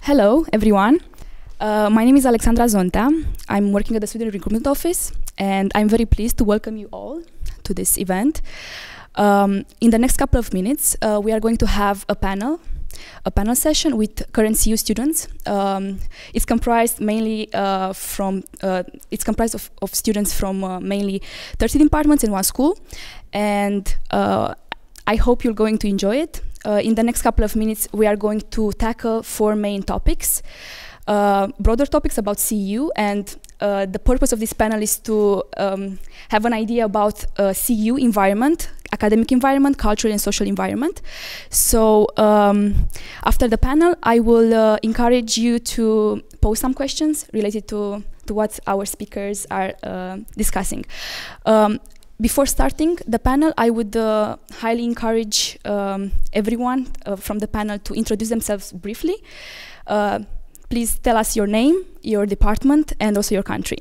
Hello, everyone. My name is Alexandra Zonta. I'm working at the Student Recruitment Office, and I'm very pleased to welcome you all to this event. In the next couple of minutes, we are going to have a panel session with current CU students. It's comprised mainly of students from mainly 13 departments in one school, and I hope you're going to enjoy it. In the next couple of minutes, we are going to tackle 4 main topics, broader topics about CU, and the purpose of this panel is to have an idea about CU environment, academic environment, cultural and social environment. So after the panel, I will encourage you to pose some questions related to what our speakers are discussing. Before starting the panel, I would highly encourage everyone from the panel to introduce themselves briefly. Please tell us your name, your department, and also your country.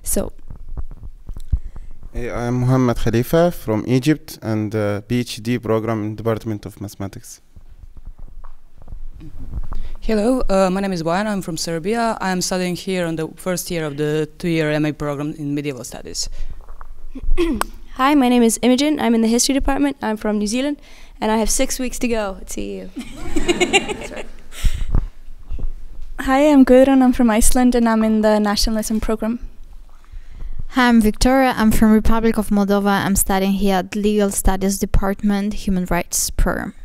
So. I'm Mohammed Khalifa from Egypt and PhD program in Department of Mathematics. Hello, my name is Bojan. I'm from Serbia. I'm studying here on the first year of the 2-year MA program in Medieval Studies. Hi, my name is Imogen. I'm in the history department. I'm from New Zealand, and I have 6 weeks to go at CEU. That's right. Hi, I'm Gudrun. I'm from Iceland, and I'm in the nationalism program. Hi, I'm Victoria. I'm from Republic of Moldova. I'm studying here at Legal Studies Department, Human Rights Program.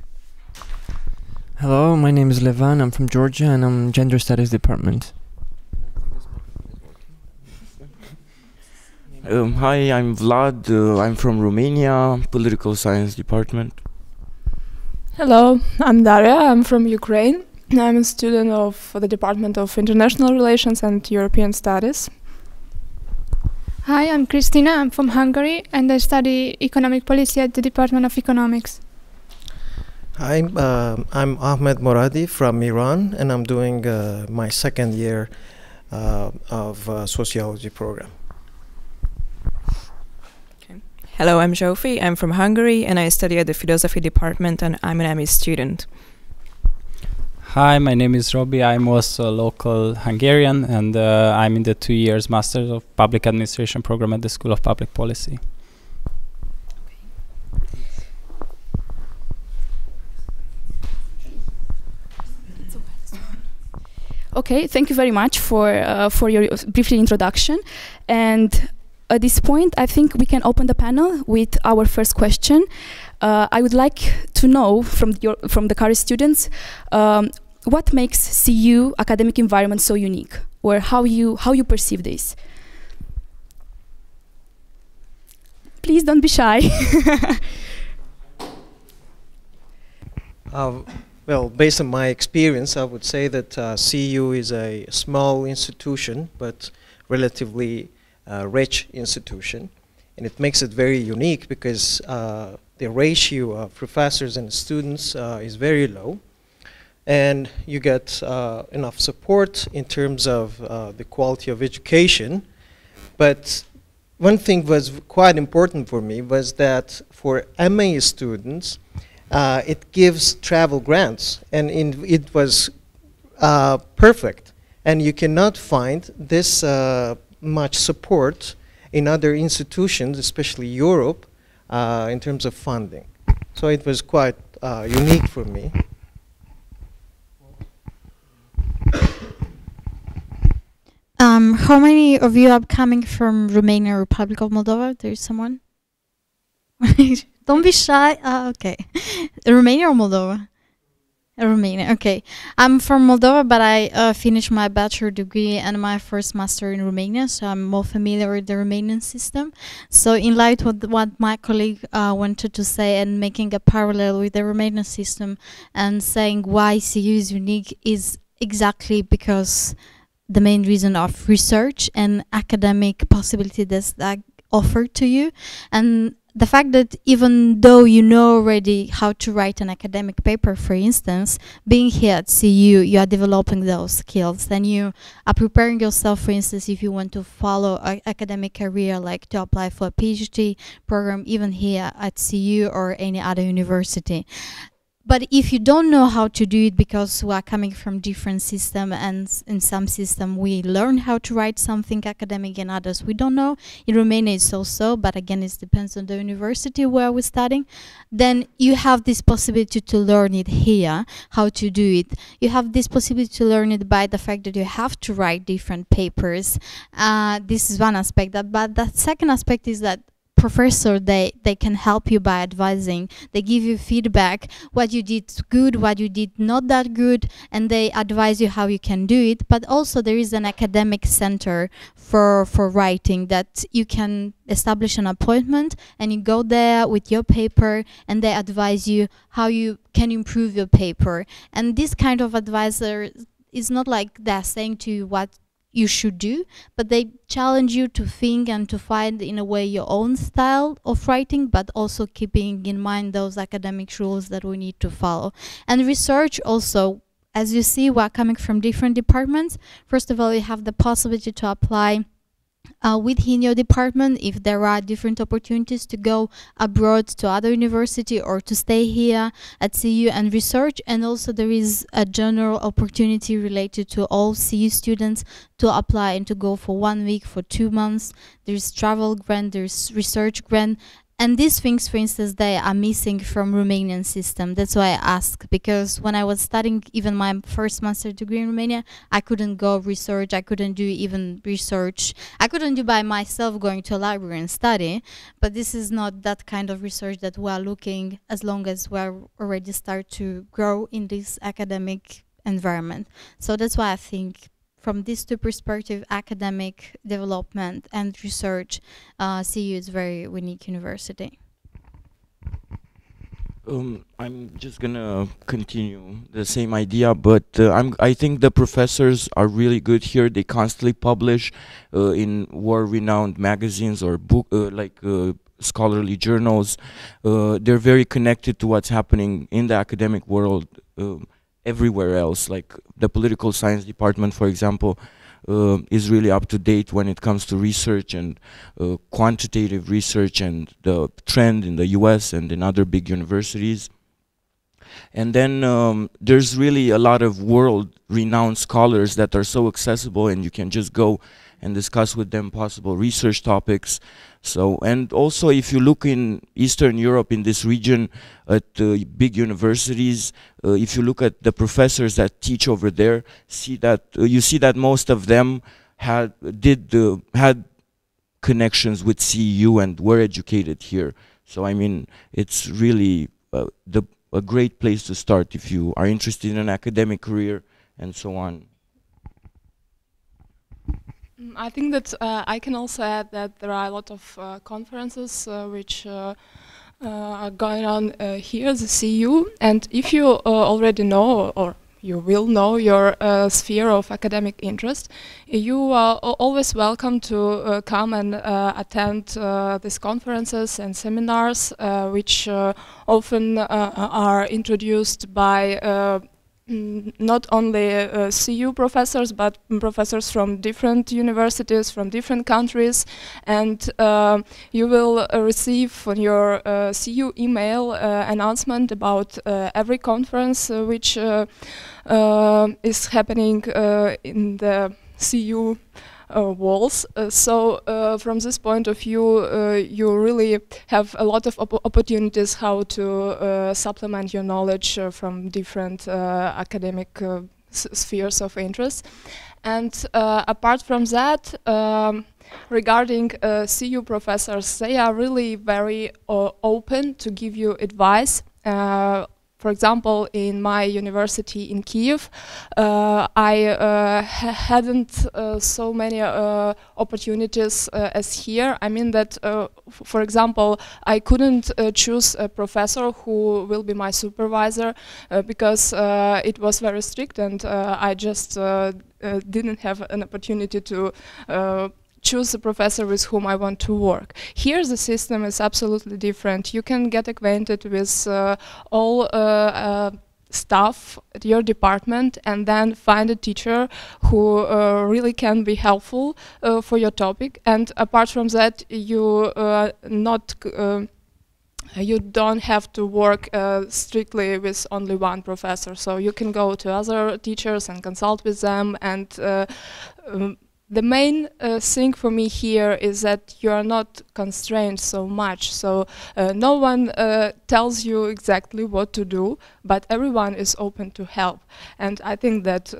Hello, my name is Levan. I'm from Georgia, and I'm Gender Studies Department. Hi, I'm Vlad. I'm from Romania, Political Science Department. Hello, I'm Daria. I'm from Ukraine. I'm a student of the Department of International Relations and European Studies. Hi, I'm Christina. I'm from Hungary, and I study economic policy at the Department of Economics. Hi, I'm Ahmed Moradi from Iran, and I'm doing my 2nd year of sociology program. Hello, I'm Zsófi. I'm from Hungary, and I study at the philosophy department, and I'm an MA student. Hi, my name is Robi. I'm also a local Hungarian, and I'm in the 2 years Masters of Public Administration program at the School of Public Policy. Okay, thank you very much for your brief introduction. And at this point, I think we can open the panel with our first question. I would like to know from the current students what makes CU academic environment so unique, or how you perceive this. Please don't be shy. Well, based on my experience, I would say that CU is a small institution, but relatively rich institution, and it makes it very unique because the ratio of professors and students is very low, and you get enough support in terms of the quality of education. But one thing was quite important for me was that for MA students, it gives travel grants, and it was perfect, and you cannot find this much support in other institutions, especially Europe, in terms of funding. So it was quite unique for me. How many of you are coming from Romania, Republic of Moldova? There's someone? Don't be shy. Okay. Romania or Moldova? Romania, okay. I'm from Moldova, but I finished my bachelor degree and my first master in Romania, so I'm more familiar with the Romanian system. So in light of what my colleague wanted to say, and making a parallel with the Romanian system and saying why CU is unique, is exactly because the main reason of research and academic possibilities that offered to you, and the fact that even though you know already how to write an academic paper, for instance, being here at CU, you are developing those skills, and you are preparing yourself, for instance, if you want to follow an academic career, like to apply for a PhD program, even here at CU or any other university. But if you don't know how to do it, because we are coming from different system, and in some system we learn how to write something academic, and others we don't know. In Romania it's so, but again it depends on the university where we're studying. Then you have this possibility to learn it here, how to do it. You have this possibility to learn it by the fact that you have to write different papers. This is one aspect, but the second aspect is that professor, they can help you by advising. They give you feedback, what you did good, what you did not that good, and they advise you how you can do it. But also there is an academic center for writing, that you can establish an appointment and you go there with your paper and they advise you how you can improve your paper. And this kind of advisor is not like they're saying to you what you should do, but they challenge you to think and to find in a way your own style of writing, but also keeping in mind those academic rules that we need to follow. And research also, as you see, we're coming from different departments. First of all, you have the possibility to apply within your department if there are different opportunities to go abroad to other university or to stay here at CU and research. And also there is a general opportunity related to all CU students to apply and to go for 1 week, for 2 months. There's travel grant, there's research grant. And these things, for instance, they are missing from Romanian system. That's why I ask, because when I was studying even my first master's degree in Romania, I couldn't go research, I couldn't do even research. I couldn't do by myself going to a library and study, but this is not that kind of research that we are looking as long as we're already start to grow in this academic environment. So that's why I think from these two perspectives, academic development and research, CU is a very unique university. I'm just gonna continue the same idea, but I think the professors are really good here. They constantly publish in world-renowned magazines or scholarly journals. They're very connected to what's happening in the academic world everywhere else. Like the political science department, for example, is really up to date when it comes to research and quantitative research and the trend in the US and in other big universities. And then there's really a lot of world-renowned scholars that are so accessible, and you can just go and discuss with them possible research topics. So, and also if you look in Eastern Europe, in this region, at big universities, if you look at the professors that teach over there, see that you see that most of them had connections with CEU and were educated here. So I mean, it's really a great place to start if you are interested in an academic career and so on. I think that I can also add that there are a lot of conferences which are going on here at the CU, and if you already know, or you will know, your sphere of academic interest, you are always welcome to come and attend these conferences and seminars, which often are introduced by not only CU professors, but professors from different universities, from different countries, and you will receive on your CU email announcement about every conference which is happening in the CU walls. So from this point of view, you really have a lot of opportunities how to supplement your knowledge from different academic spheres of interest. And apart from that, regarding CU professors, they are really very open to give you advice. For example, in my university in Kiev, I hadn't so many opportunities as here. I mean that, for example, I couldn't choose a professor who will be my supervisor because it was very strict, and I just didn't have an opportunity to choose a professor with whom I want to work. Here the system is absolutely different. You can get acquainted with all staff at your department and then find a teacher who really can be helpful for your topic. And apart from that, you not you don't have to work strictly with only one professor. So you can go to other teachers and consult with them. And the main thing for me here is that you are not constrained so much. So no one tells you exactly what to do, but everyone is open to help. And I think that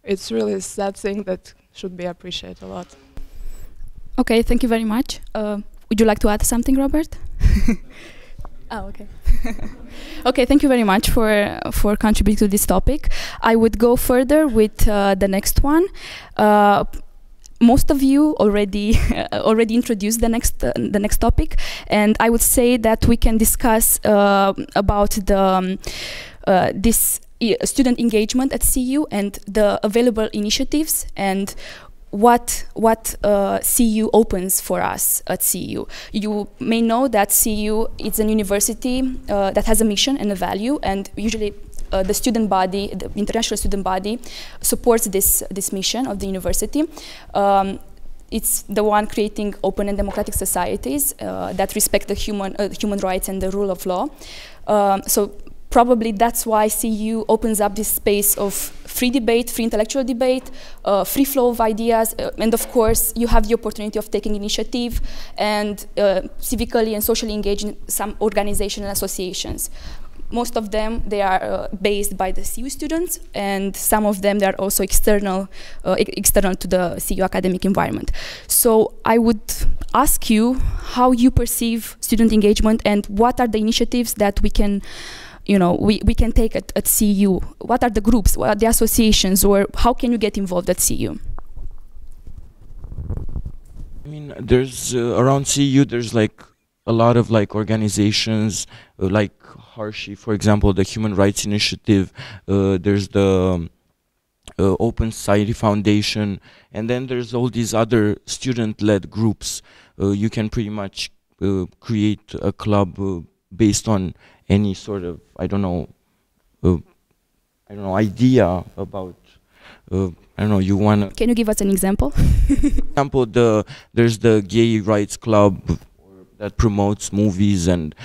it's really that thing that should be appreciated a lot. Okay, thank you very much. Would you like to add something, Robert? Oh, okay. Okay, thank you very much for contributing to this topic. I would go further with the next one. Most of you already introduced the next topic, and I would say that we can discuss about the this student engagement at CU and the available initiatives and what CU opens for us at CU. You may know that CU is an university that has a mission and a value, and usually the student body, the international student body, supports this mission of the university. It's the one creating open and democratic societies that respect the human rights and the rule of law. So probably that's why CU opens up this space of free debate, free intellectual debate, free flow of ideas, and of course you have the opportunity of taking initiative and civically and socially engage in some organizations and associations. Most of them, they are based by the CU students, and some of them, they are also external to the CU academic environment. So I would ask you how you perceive student engagement and what are the initiatives that we can we can take at CU. What are the groups, what are the associations, or how can you get involved at CU? I mean, there's around CU, there's like a lot of like organizations like Harshi, for example, the Human Rights Initiative, there's the Open Society Foundation, and then there's all these other student-led groups. You can pretty much create a club based on any sort of, I don't know, idea about, you wanna... Can you give us an example? For example, there's the Gay Rights Club that promotes movies and,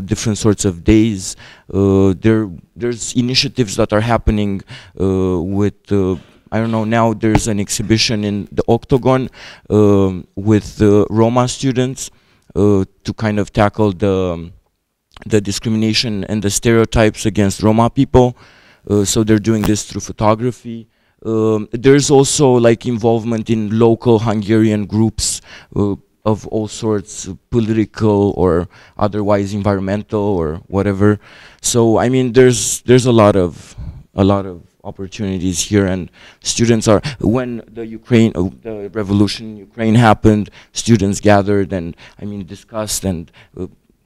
different sorts of days. There's initiatives that are happening with, now there's an exhibition in the Octagon with Roma students to kind of tackle the discrimination and the stereotypes against Roma people. So they're doing this through photography. There's also like involvement in local Hungarian groups of all sorts, political or otherwise environmental or whatever. So I mean, there's a lot of opportunities here, and students are, when the revolution in Ukraine happened, students gathered and discussed, and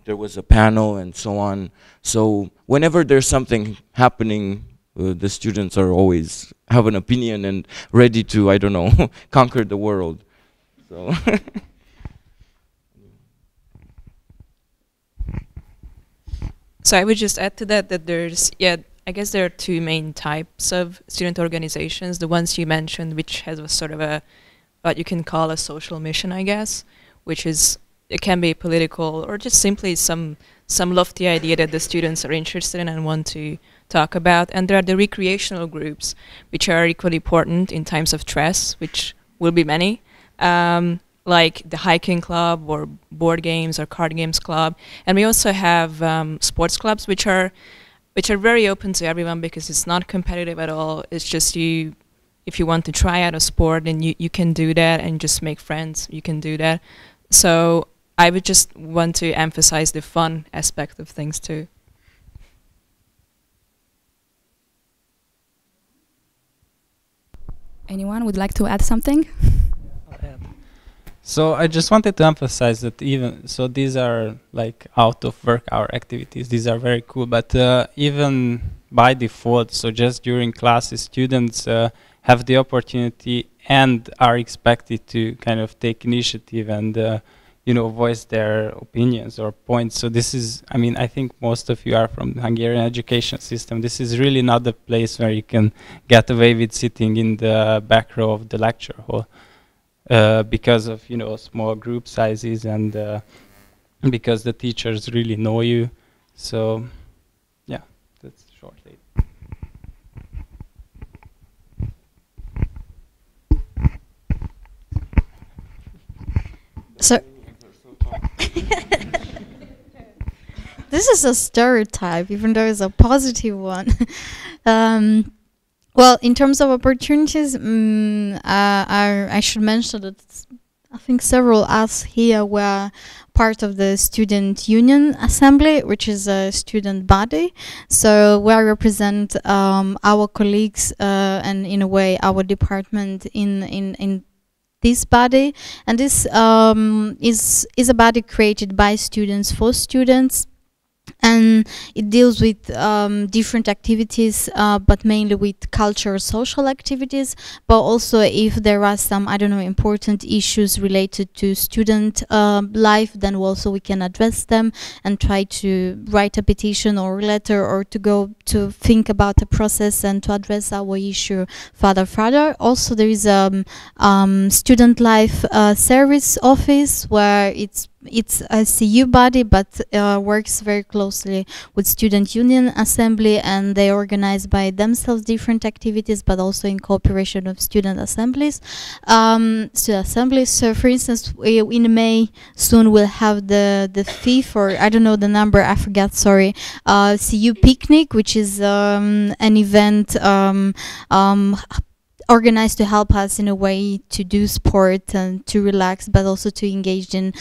there was a panel and so on. So whenever there's something happening, the students are always have an opinion and ready to, conquer the world. So. So I would just add to that there's, I guess there are two main types of student organizations. The ones you mentioned, which has a sort of what you can call a social mission, I guess, which is, it can be political or just simply some lofty idea that the students are interested in and want to talk about. And there are the recreational groups, which are equally important in times of stress, which will be many. Like the hiking club or board games or card games club. And we also have sports clubs, which are very open to everyone because it's not competitive at all. It's just if you want to try out a sport, then you can do that, and just make friends, you can do that. So I would just want to emphasize the fun aspect of things too. Anyone would like to add something? So I just wanted to emphasize that these are like out of work hour activities. These are very cool, but even by default, so just during classes, students have the opportunity and are expected to kind of take initiative and voice their opinions or points. So this is, I think most of you are from the Hungarian education system. This is really not the place where you can get away with sitting in the back row of the lecture hall. Because of small group sizes and because the teachers really know you. So yeah, that's shortly. So this is a stereotype, even though it's a positive one. Well, in terms of opportunities, I should mention that I think several us here were part of the Student Union Assembly, which is a student body. So we represent our colleagues and in a way our department in this body, and this is a body created by students for students, and it deals with different activities, but mainly with cultural, social activities. But also, if there are some, I don't know, important issues related to student life, then also we can address them and try to write a petition or letter, or to go to think about a process and to address our issue further. Also, there is a student life service office where it's a CU body, but works very closely with Student Union Assembly, and they organize by themselves different activities, but also in cooperation with student assemblies. So, for instance, in May soon we'll have the fifth, or I don't know the number, I forgot. Sorry, CU Picnic, which is an event organized to help us in a way to do sport and to relax, but also to engage in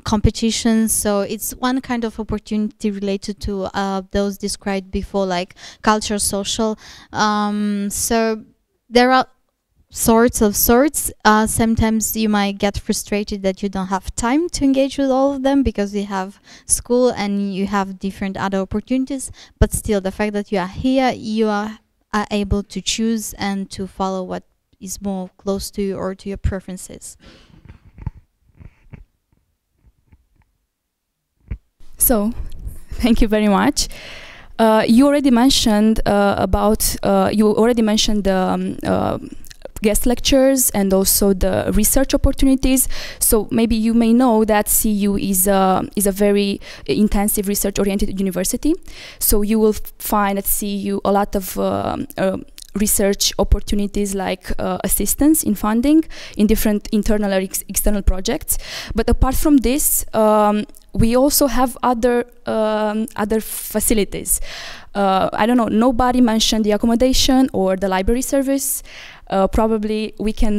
competitions. So it's one kind of opportunity related to those described before, like culture, social. So there are sorts. Sometimes you might get frustrated that you don't have time to engage with all of them because you have school and you have different other opportunities. But still, the fact that you are here, you are able to choose and to follow what is more close to you or to your preferences. So, thank you very much. You already mentioned guest lectures and also the research opportunities. So maybe you may know that CU is a very intensive research-oriented university. So you will find at CU a lot of research opportunities, like assistance in funding in different internal or external projects. But apart from this, we also have other facilities. I don't know, nobody mentioned the accommodation or the library service. Probably we can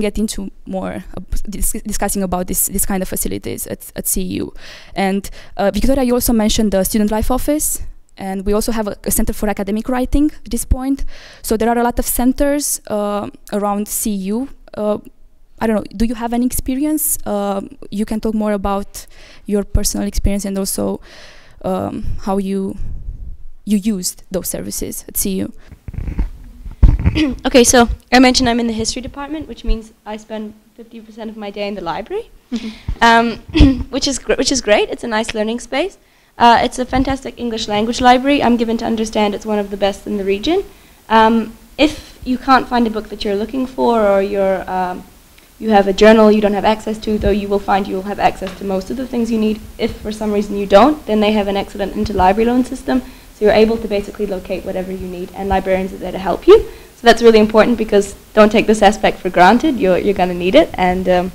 get into more discussing about this kind of facilities at CU. And Victoria, you also mentioned the Student Life Office, and we also have a Center for Academic Writing at this point. So there are a lot of centers around CU. I don't know, do you have any experience? You can talk more about your personal experience and also how you used those services at CU. Okay, so I mentioned I'm in the history department, which means I spend 50% of my day in the library, which is great. It's a nice learning space. It's a fantastic English language library. I'm given to understand it's one of the best in the region. If you can't find a book that you're looking for, or you have a journal you don't have access to, though you will find you'll have access to most of the things you need. If for some reason you don't, then they have an excellent interlibrary loan system, so you're able to basically locate whatever you need, and librarians are there to help you. So that's really important, because don't take this aspect for granted. You're going to need it, and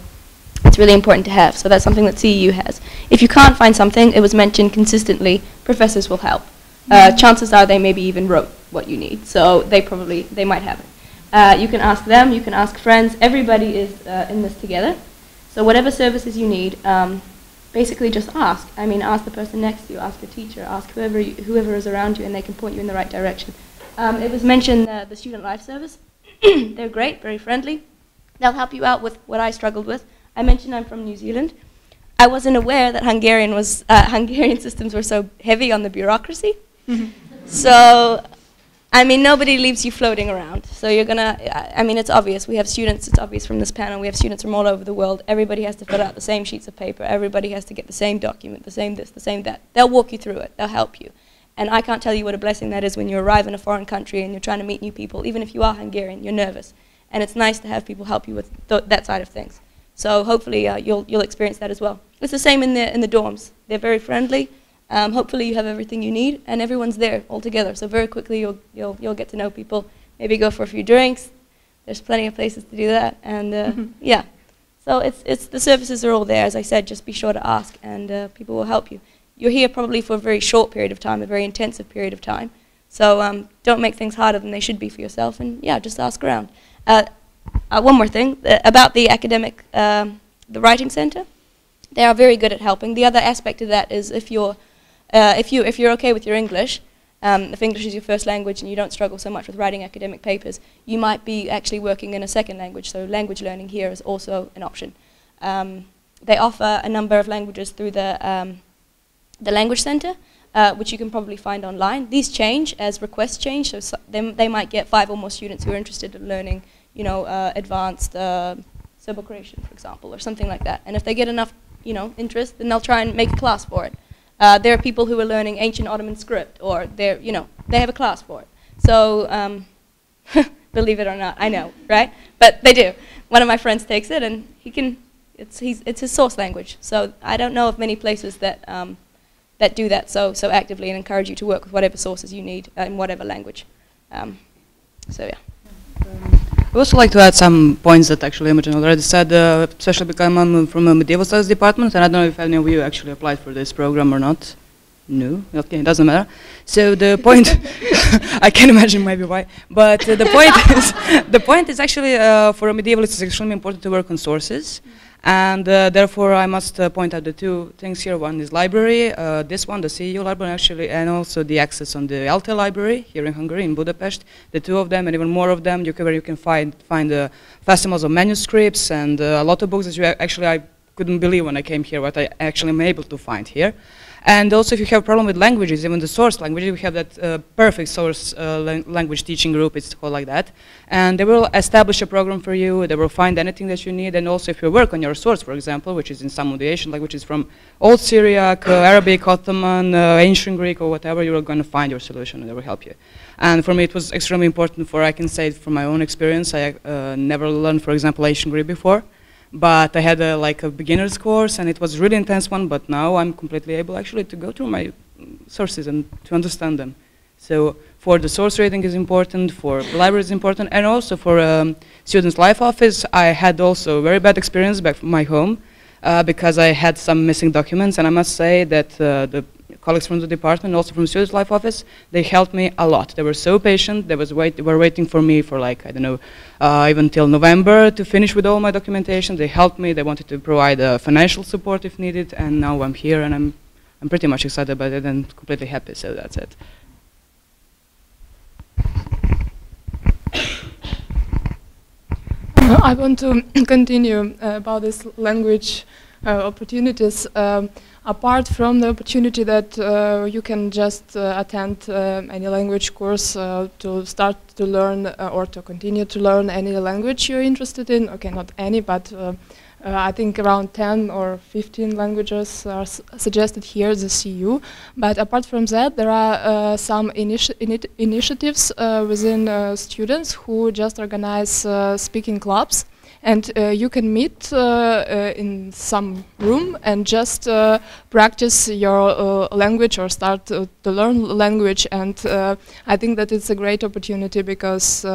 it's really important to have. So that's something that CEU has. If you can't find something, it was mentioned consistently, professors will help. Chances are they maybe even wrote what you need, so they might have it. You can ask them, you can ask friends. Everybody is in this together. So whatever services you need, basically just ask. I mean, ask the person next to you, ask a teacher, ask whoever is around you, and they can point you in the right direction. It was mentioned the Student Life Service. They're great, very friendly. They'll help you out with what I struggled with. I mentioned I'm from New Zealand. I wasn't aware that Hungarian systems were so heavy on the bureaucracy. So, I mean, nobody leaves you floating around. So you're gonna, I mean, it's obvious. We have students, it's obvious from this panel, we have students from all over the world. Everybody has to fill out the same sheets of paper. Everybody has to get the same document, the same this, the same that. They'll walk you through it. They'll help you. And I can't tell you what a blessing that is when you arrive in a foreign country and you're trying to meet new people. Even if you are Hungarian, you're nervous. And it's nice to have people help you with that side of things. So hopefully you'll experience that as well. It's the same in the dorms. They're very friendly. Hopefully you have everything you need, and everyone's there all together. So very quickly you'll get to know people. Maybe go for a few drinks. There's plenty of places to do that, and yeah. So it's the services are all there. As I said, just be sure to ask, and people will help you. You're here probably for a very short period of time, a very intensive period of time. So don't make things harder than they should be for yourself, and yeah, just ask around. One more thing about the academic, the writing center. They are very good at helping. The other aspect of that is if you're okay with your English, if English is your first language and you don't struggle so much with writing academic papers, you might be actually working in a second language. So language learning here is also an option. They offer a number of languages through the language center, which you can probably find online. These change as requests change. So they might get 5 or more students who are interested in learning, you know, advanced Serbo-Croatian, for example, or something like that. And if they get enough, you know, interest, then they'll try and make a class for it. There are people who are learning ancient Ottoman script, or they have a class for it. So, believe it or not, I know, right? But they do. One of my friends takes it, and it's his source language. So I don't know of many places that that do that so actively and encourage you to work with whatever sources you need in whatever language. So yeah. I would also like to add some points that actually Imogen already said, especially because I'm from a medieval studies department, and I don't know if any of you actually applied for this program or not. No? Okay, it doesn't matter. So the point, I can imagine maybe why, but the point is actually for a medievalist it's extremely important to work on sources. And therefore, I must point out the 2 things here. One is library, this one, the CEU library actually, and also the access on the ELTE library here in Hungary, in Budapest. The 2 of them, and even more of them, where you can find festivals of manuscripts and a lot of books that I couldn't believe when I came here what I actually am able to find here. And also, if you have a problem with languages, even the source languages, we have that perfect source language teaching group, it's called like that. And they will establish a program for you, they will find anything that you need, and also if you work on your source, for example, which is in some of the Asian languages from Old Syriac, Arabic, Ottoman, Ancient Greek, or whatever, you are going to find your solution, and they will help you. And for me, it was extremely important I can say from my own experience, I never learned, for example, Ancient Greek before. But I had like a beginner's course, and it was a really intense one, but now I'm completely able actually to go through my sources and to understand them. So for the source reading is important, for the library is important, and also for Students' Life Office, I had also a very bad experience back from my home because I had some missing documents, and I must say that the colleagues from the department, also from Students' Life Office, they helped me a lot. They were so patient. They were waiting for me for like, I don't know, even till November to finish with all my documentation. They helped me. They wanted to provide financial support if needed, and now I'm here, and I'm pretty much excited about it and completely happy. So that's it. I want to continue about this language opportunities. Apart from the opportunity that you can just attend any language course to start to learn or to continue to learn any language you're interested in, okay, not any, but I think around 10 or 15 languages are suggested here at the CEU. But apart from that, there are some initiatives within students who just organize speaking clubs. And you can meet in some room and just practice your language or start to learn language. And I think that it's a great opportunity because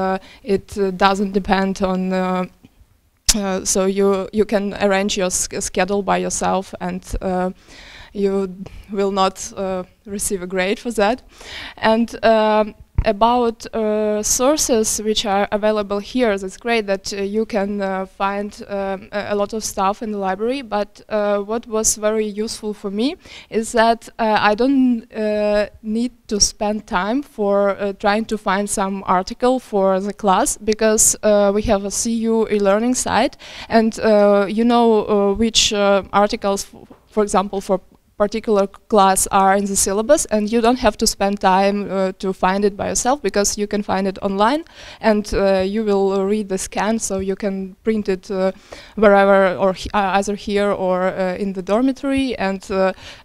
it doesn't depend on so you can arrange your schedule by yourself, and you will not receive a grade for that. And about sources which are available here, it's great that you can find a lot of stuff in the library, but what was very useful for me is that I don't need to spend time for trying to find some article for the class, because we have a CEU e-learning site, and you know which articles, for example, for particular class are in the syllabus, and you don't have to spend time to find it by yourself, because you can find it online, and you will read the scan, so you can print it wherever, or either here or in the dormitory, and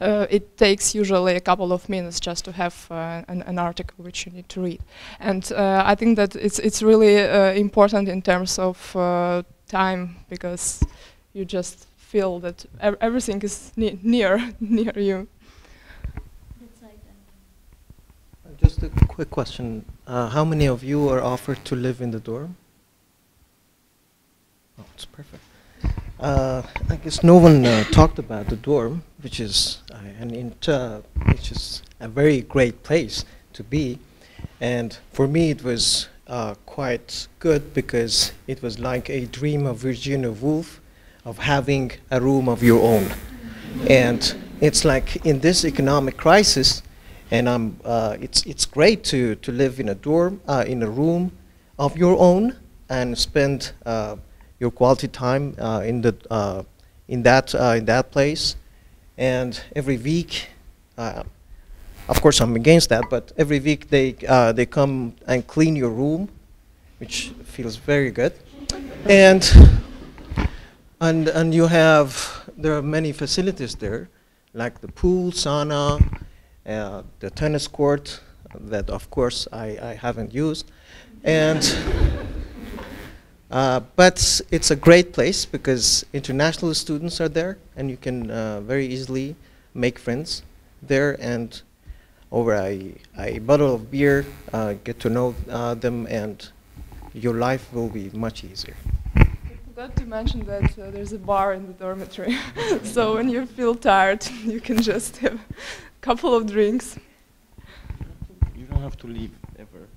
it takes usually a couple of minutes just to have an article which you need to read. And I think that it's really important in terms of time, because you just feel that everything is near you. Just a quick question. How many of you are offered to live in the dorm? Oh, it's perfect. I guess no one talked about the dorm, which is which is a very great place to be. And for me, it was quite good because it was like a dream of Virginia Woolf of having a room of your own. And it's like in this economic crisis, and it's great to live in a dorm, in a room of your own, and spend your quality time in that place. And every week, of course I'm against that, but every week they come and clean your room, which feels very good. And there are many facilities there, like the pool, sauna, the tennis court that of course I haven't used, and but it's a great place because international students are there, and you can very easily make friends there, and over a bottle of beer get to know them, and your life will be much easier. I forgot to mention that there's a bar in the dormitory, so when you feel tired, you can just have a couple of drinks. You don't have to leave ever.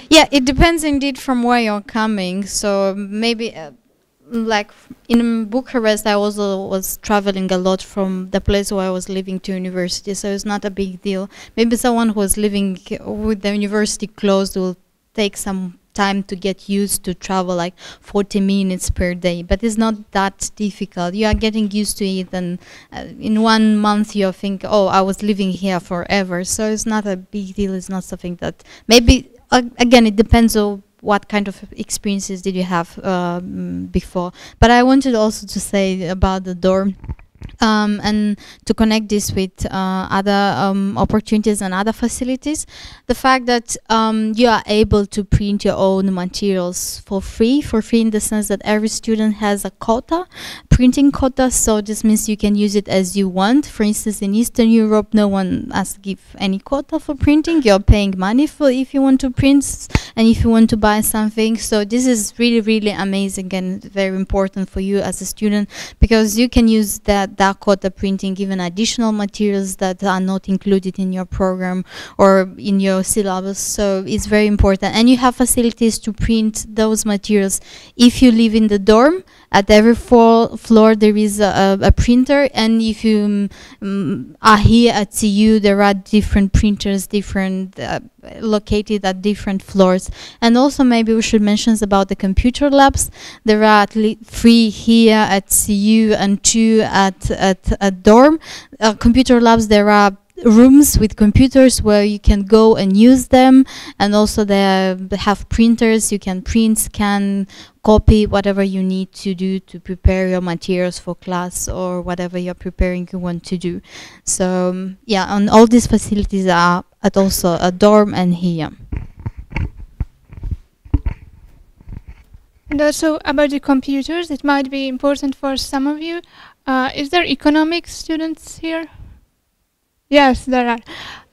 Yeah, it depends indeed from where you're coming. So maybe like in Bucharest, I also was traveling a lot from the place where I was living to university, so it's not a big deal. Maybe someone who was living with the university closed will take some time to get used to travel, like 40 minutes per day, but it's not that difficult. You are getting used to it, and in 1 month you think, oh, I was living here forever. So it's not a big deal. It's not something that maybe, again, it depends on what kind of experiences did you have before. But I wanted also to say about the dorm, and to connect this with other opportunities and other facilities, the fact that you are able to print your own materials for free in the sense that every student has a quota, printing quota, so this means you can use it as you want. For instance, in Eastern Europe, no one has to give any quota for printing. You're paying money for if you want to print and if you want to buy something. So this is really, really amazing and very important for you as a student, because you can use that quota printing, even additional materials that are not included in your program or in your syllabus. So it's very important, and you have facilities to print those materials. If you live in the dorm, at every floor there is a printer, and if you are here at CU, there are different printers, located at different floors. And also maybe we should mention about the computer labs. There are at least 3 here at CU and 2 at dorm. Computer labs, there are rooms with computers where you can go and use them, and also they have printers. You can print, scan, copy, whatever you need to do to prepare your materials for class or whatever you're preparing you want to do. So yeah, and all these facilities are at also a dorm and here. And also about the computers, it might be important for some of you. Is there economics students here? Yes, there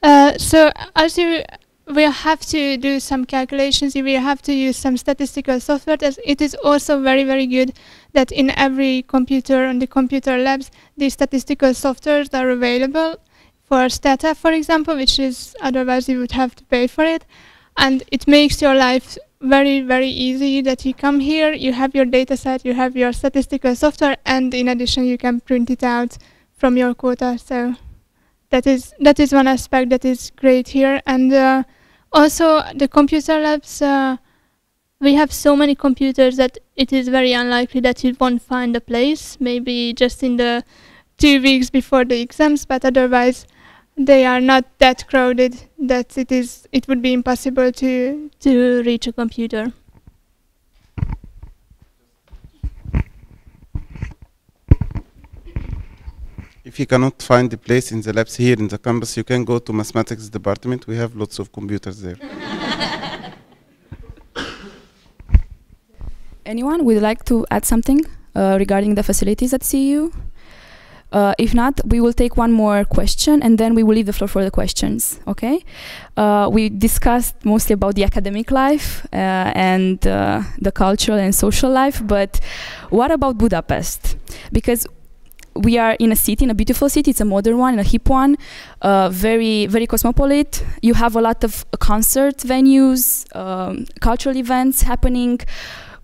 are. So as you will have to do some calculations, you will have to use some statistical software. As it is also very, very good that in every computer and the computer labs, the statistical softwares are available for Stata, for example, which is otherwise you would have to pay for it. And it makes your life very, very easy that you come here, you have your data set, you have your statistical software, and in addition you can print it out from your quota. So that is one aspect that is great here. And also the computer labs, we have so many computers that it is very unlikely that you won't find a place, maybe just in the 2 weeks before the exams, but otherwise they are not that crowded that it would be impossible to reach a computer. If you cannot find the place in the labs here in the campus, you can go to mathematics department. We have lots of computers there. Anyone would like to add something regarding the facilities at CEU? If not, we will take one more question and then we will leave the floor for the questions, okay? We discussed mostly about the academic life and the cultural and social life, but what about Budapest? Because we are in a city, in a beautiful city, it's a modern one, a hip one, very, very cosmopolitan. You have a lot of concert venues, cultural events happening.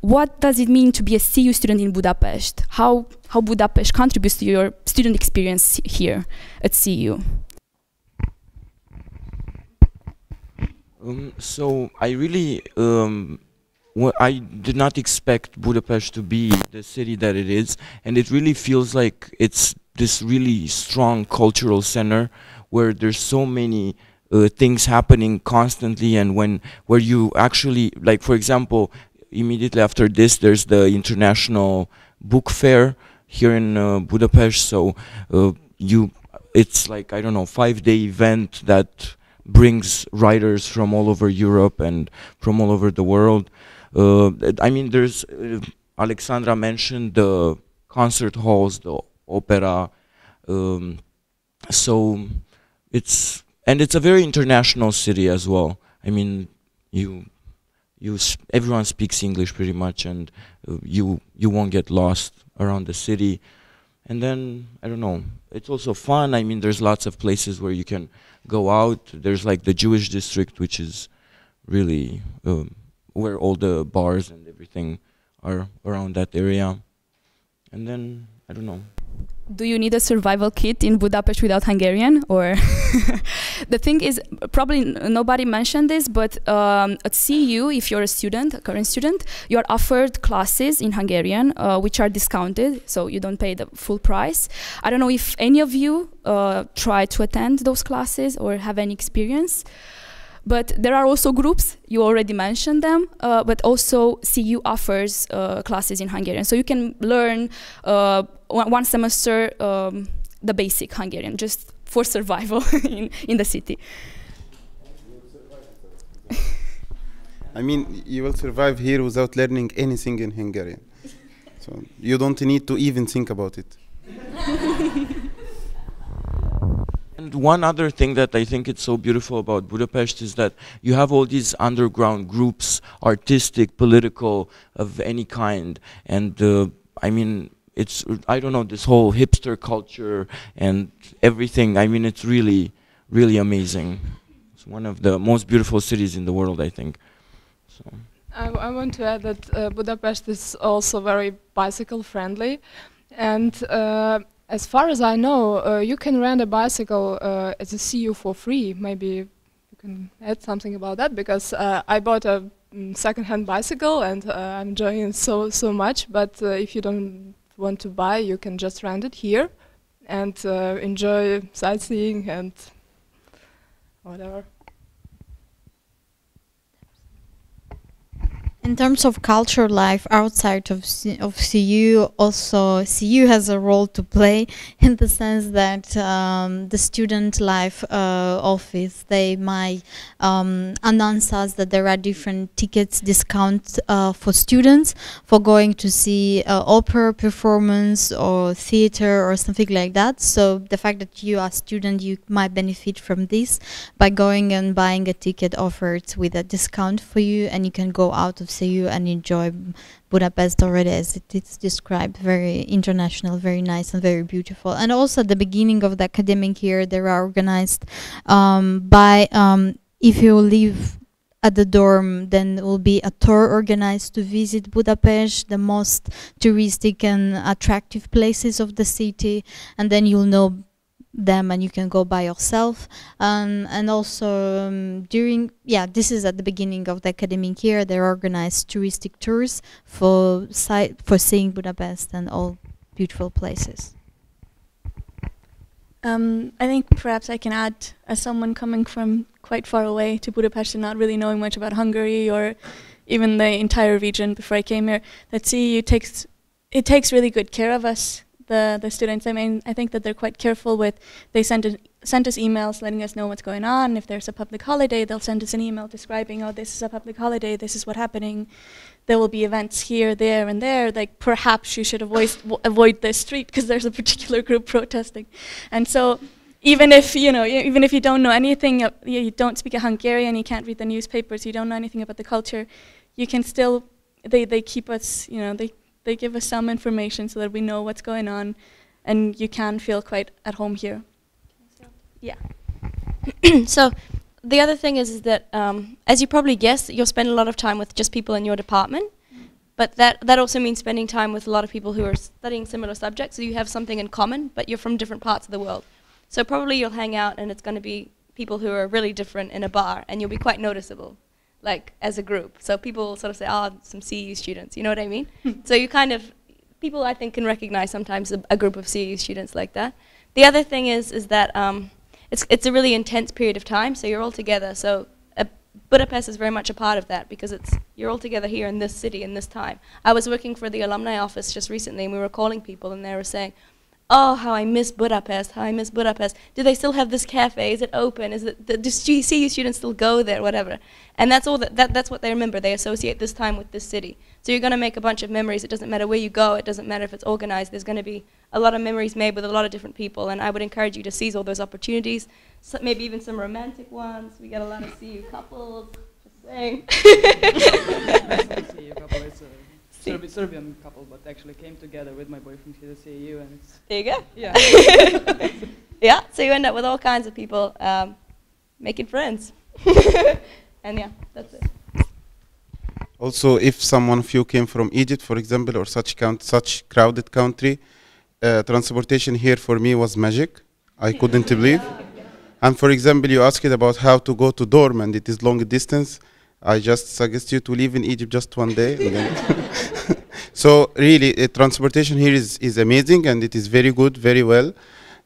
What does it mean to be a CEU student in Budapest? How Budapest contributes to your student experience here at CEU? So I really, I did not expect Budapest to be the city that it is, and it really feels like it's this really strong cultural center where there's so many things happening constantly, and where you actually, like for example, immediately after this, there's the International Book Fair here in Budapest. So it's like, I don't know, 5-day event that brings writers from all over Europe and from all over the world. I mean, there's Alexandra mentioned the concert halls, the opera. So it's a very international city as well. I mean, everyone speaks English pretty much, and you won't get lost around the city. And then, I don't know, it's also fun. I mean, there's lots of places where you can go out. There's like the Jewish district, which is really where all the bars and everything are around that area. And then, I don't know. Do you need a survival kit in Budapest without Hungarian? Or the thing is, probably nobody mentioned this, but at CEU, if you're a student, a current student, you are offered classes in Hungarian, which are discounted, so you don't pay the full price. I don't know if any of you try to attend those classes or have any experience. But there are also groups, you already mentioned them, but also CEU offers classes in Hungarian. So you can learn one semester the basic Hungarian, just for survival in the city. I mean, you will survive here without learning anything in Hungarian. So you don't need to even think about it. And one other thing that I think it's so beautiful about Budapest is that you have all these underground groups, artistic, political, of any kind. And I mean, it's, I don't know, this whole hipster culture and everything. I mean, it's really, really amazing. It's one of the most beautiful cities in the world, I think. So. I want to add that Budapest is also very bicycle friendly. And as far as I know, you can rent a bicycle as a CEU for free. Maybe you can add something about that, because I bought a second-hand bicycle and I'm enjoying it so much. But if you don't want to buy, you can just rent it here and enjoy sightseeing and whatever. In terms of culture life outside of CEU, also CEU has a role to play in the sense that the student life office, they might announce us that there are different tickets, discounts for students for going to see opera performance or theater or something like that. So the fact that you are a student, you might benefit from this by going and buying a ticket offered with a discount for you, and you can go out of CEU and enjoy Budapest already as it is described, very international, very nice and very beautiful. And also at the beginning of the academic year, they are organized if you live at the dorm, then there will be a tour organized to visit Budapest, the most touristic and attractive places of the city, and then you'll know them and you can go by yourself. And also this is at the beginning of the academic year, they organize touristic tours for seeing Budapest and all beautiful places. I think perhaps I can add, as someone coming from quite far away to Budapest and not really knowing much about Hungary or even the entire region before I came here, that CEU takes really good care of us, the students. I mean, I think that they're quite careful with, they send sent us emails letting us know what's going on. If there's a public holiday, they'll send us an email describing, oh, this is a public holiday, this is what's happening. There will be events here, there, and there. Like, perhaps you should avoid this street because there's a particular group protesting. And so, even if you don't know anything, you don't speak a Hungarian, you can't read the newspapers, you don't know anything about the culture, you can still, they keep us, they give us some information so that we know what's going on, and you can feel quite at home here. Yeah. So the other thing is that, as you probably guessed, you'll spend a lot of time with just people in your department, but that also means spending time with a lot of people who are studying similar subjects, so you have something in common, but you're from different parts of the world. So probably you'll hang out and it's going to be people who are really different in a bar, and you'll be quite noticeable, like as a group. So people will sort of say, oh, some CEU students, you know what I mean? So you kind of, people I think can recognize sometimes a group of CEU students like that. The other thing is that it's a really intense period of time, so you're all together. So Budapest is very much a part of that because you're all together here in this city in this time. I was working for the alumni office just recently, and we were calling people, and they were saying, oh, how I miss Budapest, how I miss Budapest. Do they still have this cafe? Is it open? Do CEU students still go there, whatever? And that's all that's what they remember. They associate this time with this city. So you're going to make a bunch of memories. It doesn't matter where you go. It doesn't matter if it's organized. There's going to be a lot of memories made with a lot of different people, and I would encourage you to seize all those opportunities, so maybe even some romantic ones. We get a lot of CEU couples, just saying. CEU couple, it's a Serbian couple, but actually came together with my boyfriend here at CEU, and it's... There you go. Yeah. Yeah, so you end up with all kinds of people making friends. And yeah, that's it. Also, if someone of you came from Egypt, for example, or such crowded country, transportation here for me was magic. I couldn't believe. And for example, you asked about how to go to dorm, and it is long distance. I just suggest you to live in Egypt just one day. And then so really, transportation here is amazing, and it is very good, very well.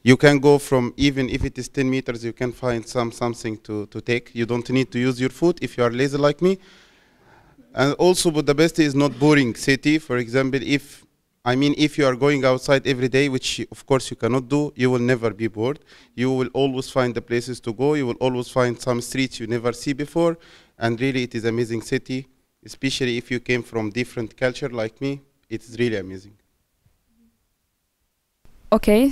You can go from, even if it is 10 meters, you can find something to take. You don't need to use your foot if you are lazy like me. And also, Budapest is not boring city. For example, if you are going outside every day, which of course you cannot do, you will never be bored. You will always find the places to go. You will always find some streets you never see before. And really, it is an amazing city, especially if you came from different culture like me. It is really amazing. Okay,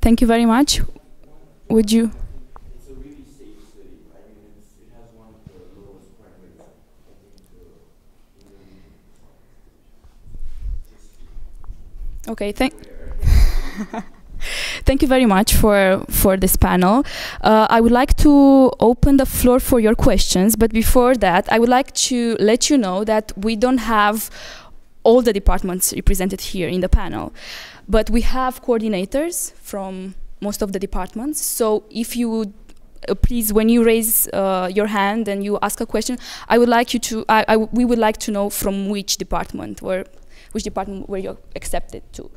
thank you very much. Would you? It's a really safe city. I mean, it has one of the lowest crime rates, I think, Okay, thank you very much for this panel. I would like to open the floor for your questions, but before that, I would like to let you know that we don't have all the departments represented here in the panel, but we have coordinators from most of the departments. So if you would please, when you raise your hand and you ask a question, I would like you to, we would like to know from which department were you accepted to.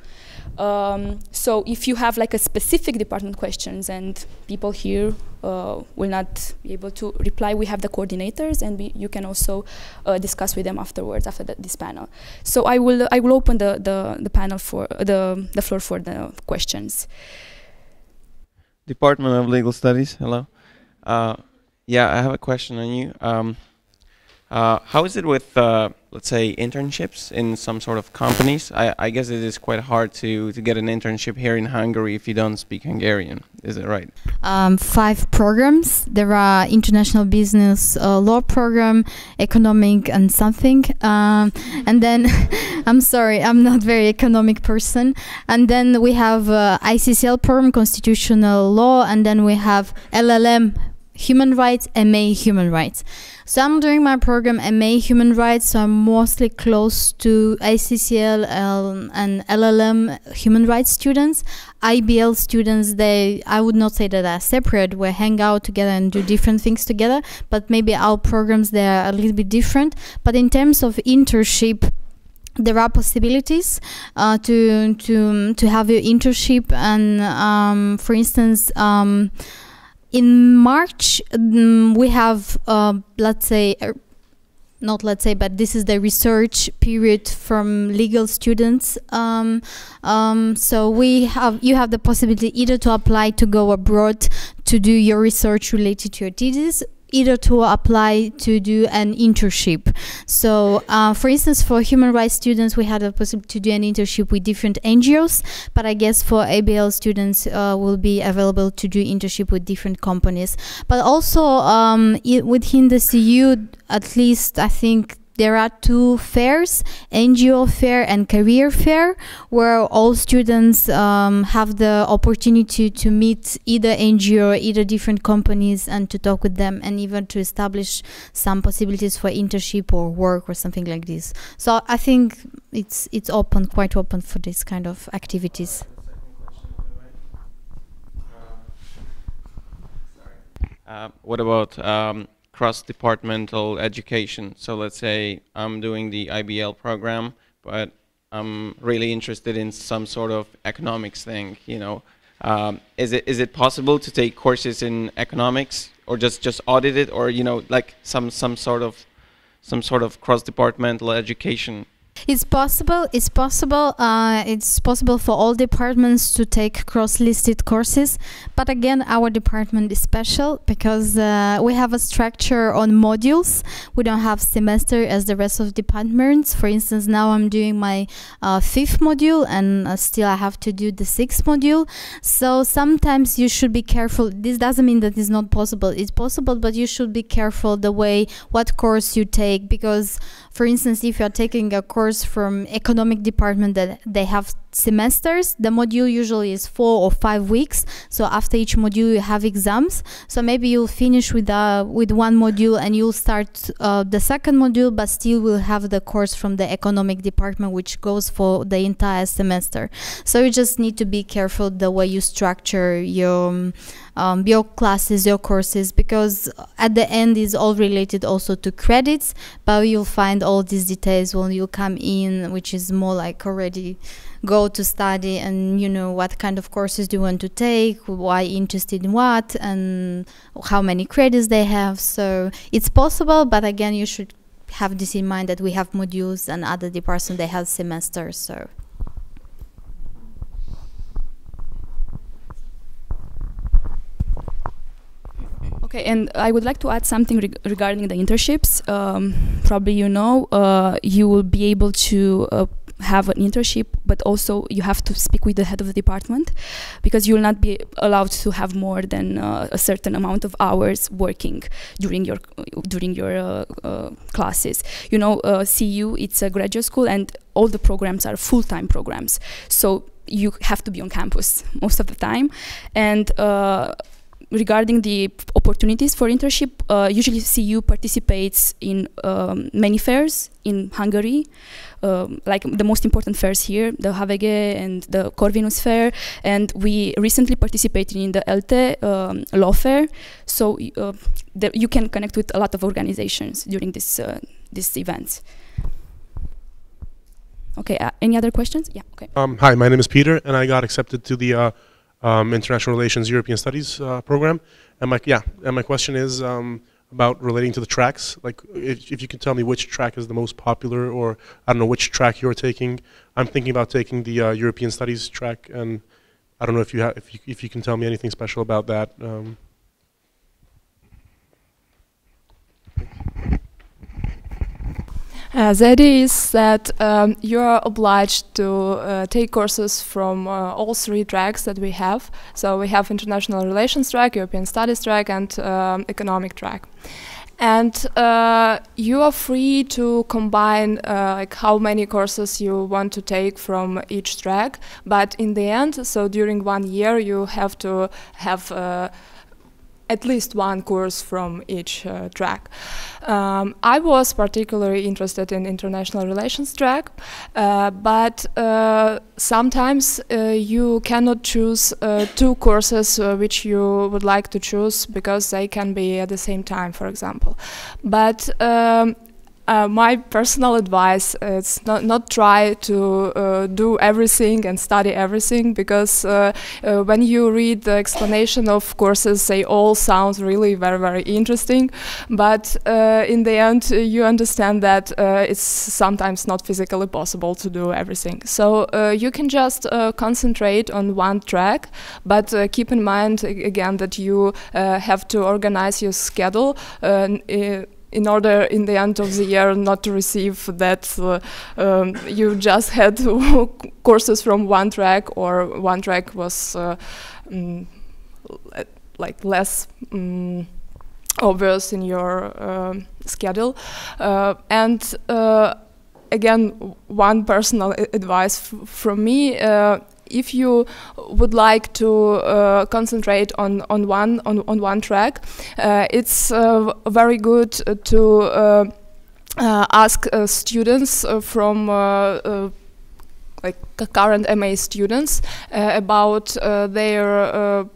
So if you have like a specific department questions and people here will not be able to reply, we have the coordinators, and you can also discuss with them afterwards after this panel. So I will open the panel for the floor for the questions. Department of Legal Studies, hello. Yeah, I have a question on you. How is it with, let's say, internships in some sort of companies? I guess it is quite hard to get an internship here in Hungary if you don't speak Hungarian. Is it right? 5 programs. There are international business law program, economic and something. And then, I'm sorry, I'm not very economic person. And then we have ICCL program, constitutional law, and then we have LLM, human rights, MA, human rights. So I'm doing my program MA Human Rights, so I'm mostly close to ICCL and LLM human rights students. IBL students, I would not say that they're separate. We hang out together and do different things together, but maybe our programs, they are a little bit different. But in terms of internship, there are possibilities to have your internship, and for instance, in March, we have, let's say, not let's say, but this is the research period from legal students. So you have the possibility either to apply to go abroad to do your research related to your thesis, either to apply to do an internship. So for instance, for human rights students, we had a possibility to do an internship with different NGOs, but I guess for ABL students will be available to do internship with different companies. But also within the CU, at least I think there are two fairs, NGO fair and career fair, where all students have the opportunity to meet either NGO or either different companies and to talk with them, and even to establish some possibilities for internship or work or something like this. So I think it's open, quite open for this kind of activities. What about cross-departmental education? So let's say I'm doing the IBL program, but I'm really interested in some sort of economics thing, you know. Is it possible to take courses in economics, or just audit it, or, you know, like some sort of cross-departmental education? It's possible. It's possible. It's possible for all departments to take cross-listed courses. But again, our department is special because we have a structure on modules. We don't have semester as the rest of departments. For instance, now I'm doing my 5th module, and still I have to do the 6th module. So sometimes you should be careful. This doesn't mean that it's not possible. It's possible, but you should be careful the way what course you take, because, for instance, if you're taking a course from economic department that they have semesters, the module usually is 4 or 5 weeks. So after each module you have exams. So maybe you'll finish with one module and you'll start the second module, but still will have the course from the economic department, which goes for the entire semester. So you just need to be careful the way you structure your classes, your courses, because at the end is all related also to credits, but you'll find all these details when you come in, which is more like already go to study, and you know what kind of courses do you want to take, why interested in what, and how many credits they have. So it's possible, but again, you should have this in mind that we have modules and other departments they have semesters. So okay, and I would like to add something regarding the internships. Probably you know, you will be able to have an internship, but also you have to speak with the head of the department, because you will not be allowed to have more than a certain amount of hours working during your classes. You know, CU, it's a graduate school, and all the programs are full-time programs, so you have to be on campus most of the time. And regarding the opportunities for internship, usually CU participates in many fairs in Hungary, like the most important fairs here, the HVG and the Corvinus Fair, and we recently participated in the ELTE Law Fair, so you can connect with a lot of organizations during these events. Okay, any other questions? Yeah, okay. Hi, my name is Peter, and I got accepted to the International Relations European Studies program, and my question is about relating to the tracks. Like, if you can tell me which track is the most popular, or I don't know which track you're taking. I'm thinking about taking the European Studies track, and I don't know if you can tell me anything special about that. The idea is that you are obliged to take courses from all 3 tracks that we have. So we have International Relations track, European Studies track, and Economic track. And you are free to combine like how many courses you want to take from each track. But in the end, so during 1 year, you have to have at least one course from each track. I was particularly interested in international relations track, but sometimes you cannot choose 2 courses which you would like to choose because they can be at the same time, for example. But my personal advice is not try to do everything and study everything, because when you read the explanation of courses, they all sound really very, very interesting, but in the end you understand that it's sometimes not physically possible to do everything. So you can just concentrate on one track, but keep in mind again that you have to organize your schedule in order in the end of the year not to receive that you just had courses from one track, or one track was like less obvious in your schedule. And again, one personal advice from me, if you would like to concentrate on one track, it's very good to ask students from like current MA students about their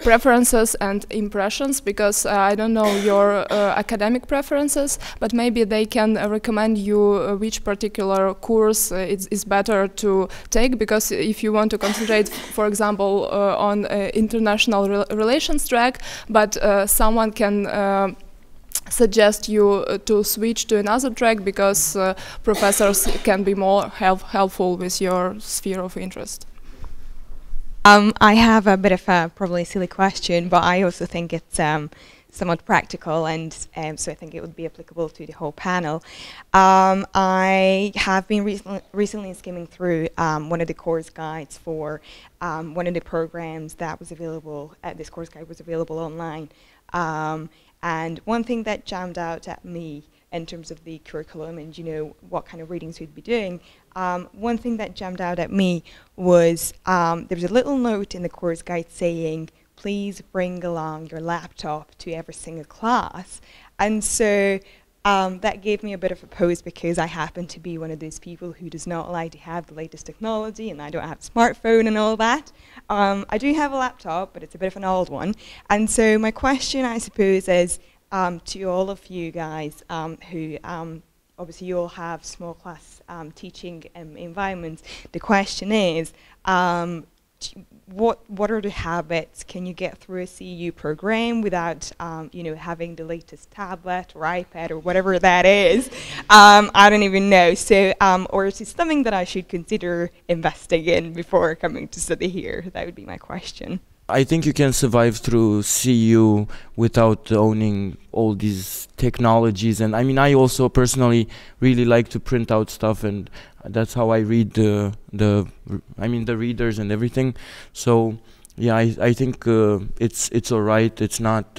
preferences and impressions, because I don't know your academic preferences, but maybe they can recommend you which particular course is better to take, because if you want to concentrate, for example, on international relations track, but someone can suggest you to switch to another track, because professors can be more helpful with your sphere of interest. I have a bit of a probably silly question, but I also think it's somewhat practical, and so I think it would be applicable to the whole panel. I have been recently skimming through one of the course guides for one of the programs that was available. This course guide was available online, and one thing that jumped out at me in terms of the curriculum and, you know, what kind of readings we'd be doing, one thing that jumped out at me was there was a little note in the course guide saying, please bring along your laptop to every single class. And so that gave me a bit of a pause, because I happen to be one of those people who does not like to have the latest technology, and I don't have a smartphone and all that. I do have a laptop, but it's a bit of an old one. And so my question, I suppose, is to all of you guys who obviously you all have small class teaching environments. The question is, what are the habits? Can you get through a CEU program without you know, having the latest tablet or iPad or whatever that is? I don't even know. So, or is it something that I should consider investing in before coming to study here? That would be my question. I think you can survive through CU without owning all these technologies. And I mean, I also personally really like to print out stuff, and that's how I read the readers and everything. So yeah, I think it's all right. It's not,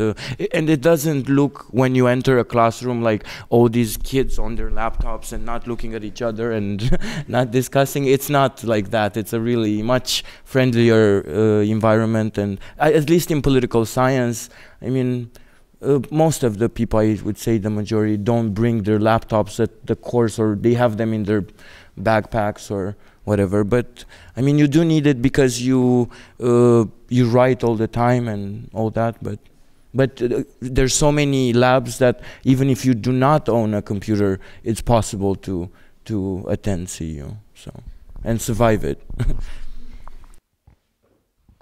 and it doesn't look, when you enter a classroom, like all these kids on their laptops and not looking at each other and not discussing. It's not like that. It's a really much friendlier environment, and at least in political science, I mean, most of the people, I would say the majority, don't bring their laptops at the course, or they have them in their backpacks or whatever. But I mean, you do need it because you write all the time and all that. But there's so many labs that even if you do not own a computer, it's possible to attend CU, so, and survive it.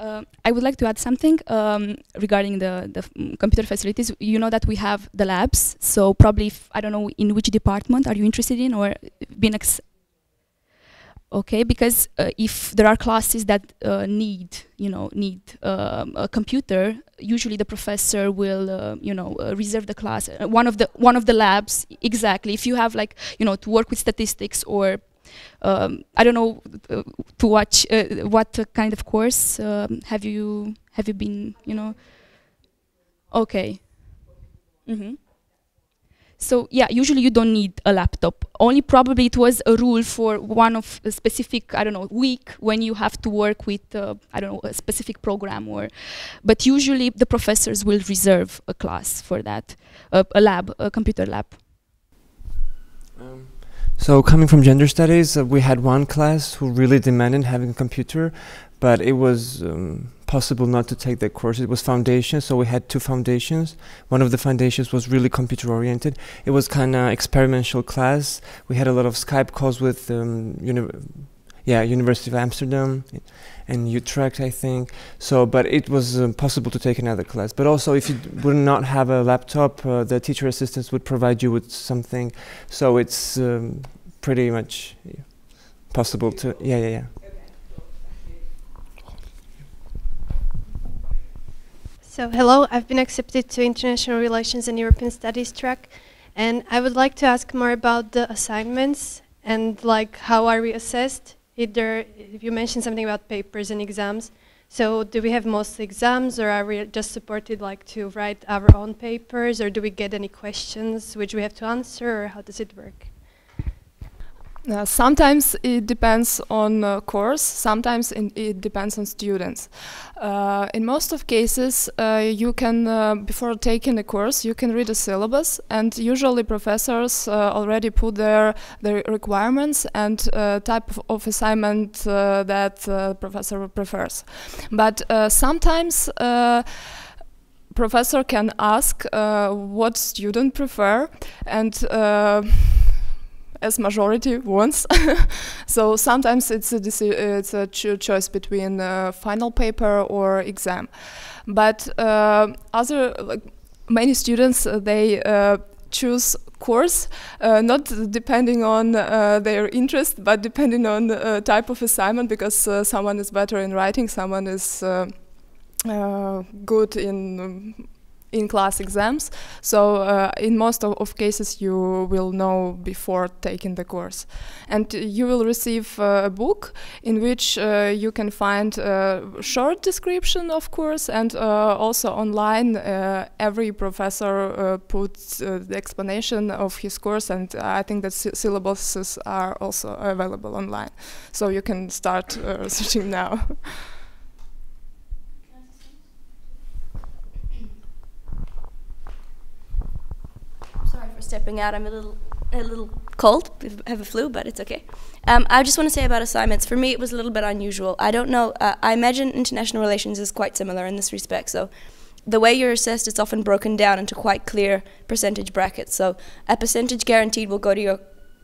I would like to add something regarding the computer facilities. You know that we have the labs, so probably, if, I don't know in which department are you interested in, or been okay, because if there are classes that need a computer, usually the professor will reserve the class, one of the labs, exactly. If you have, like, to work with statistics, or I don't know, to watch what kind of course have you been, okay. So yeah, usually you don't need a laptop. Only probably it was a rule for one of a specific, I don't know, week when you have to work with, I don't know, a specific program, but usually the professors will reserve a class for that, a lab, a computer lab. So coming from gender studies, we had one class who really demanded having a computer, but it was possible not to take that course. It was foundation, so we had 2 foundations. One of the foundations was really computer oriented. It was kind of experimental class. We had a lot of Skype calls with University of Amsterdam and Utrecht, I think. So, but it was possible to take another class. But also, if you would not have a laptop, the teacher assistants would provide you with something. So it's pretty much possible to, yeah. So hello, I've been accepted to International Relations and European Studies track, and I would like to ask more about the assignments and like how are we assessed? Either, if you mentioned something about papers and exams, so do we have mostly exams, or are we just supported like to write our own papers, or do we get any questions which we have to answer, or how does it work? Sometimes it depends on course, sometimes it depends on students. In most of cases, you can, before taking a course, you can read a syllabus, and usually professors already put their requirements and type of assignment that professor prefers. But sometimes professor can ask what student prefer, and as majority wants. So sometimes it's a choice between final paper or exam. But many students, they choose course not depending on their interest, but depending on type of assignment, because someone is better in writing, someone is good in class exams. So in most of cases you will know before taking the course. And you will receive a book in which you can find a short description of course, and also online every professor puts the explanation of his course, and I think that syllabuses are also available online. So you can start searching now. Stepping out, I'm a little cold, I have a flu, but it's okay. I just want to say about assignments, for me it was a little bit unusual. I don't know, I imagine international relations is quite similar in this respect. So the way you're assessed, it's often broken down into quite clear percentage brackets. So a percentage guaranteed will go to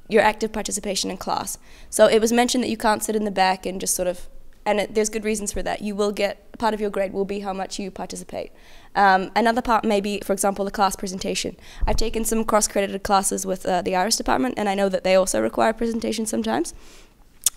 your active participation in class. So it was mentioned that you can't sit in the back and just sort of, and there's good reasons for that. You will get, part of your grade will be how much you participate. Another part may be, for example, the class presentation. I've taken some cross-credited classes with the Irish department, and I know that they also require presentation sometimes.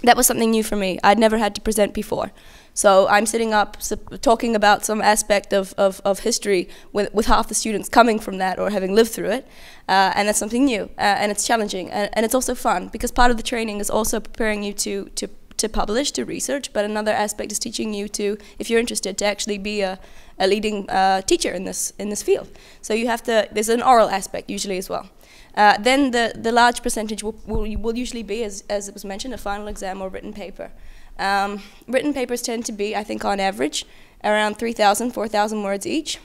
That was something new for me. I'd never had to present before. So I'm sitting up talking about some aspect of history with half the students coming from that or having lived through it, and that's something new, and it's challenging, and it's also fun, because part of the training is also preparing you to publish, to research, but another aspect is teaching you to, if you're interested, to actually be a leading teacher in this field. So you have to, there's an oral aspect usually as well. Then the large percentage will usually be, as it was mentioned, a final exam or written paper. Written papers tend to be, I think on average, around 3,000, 4,000 words each.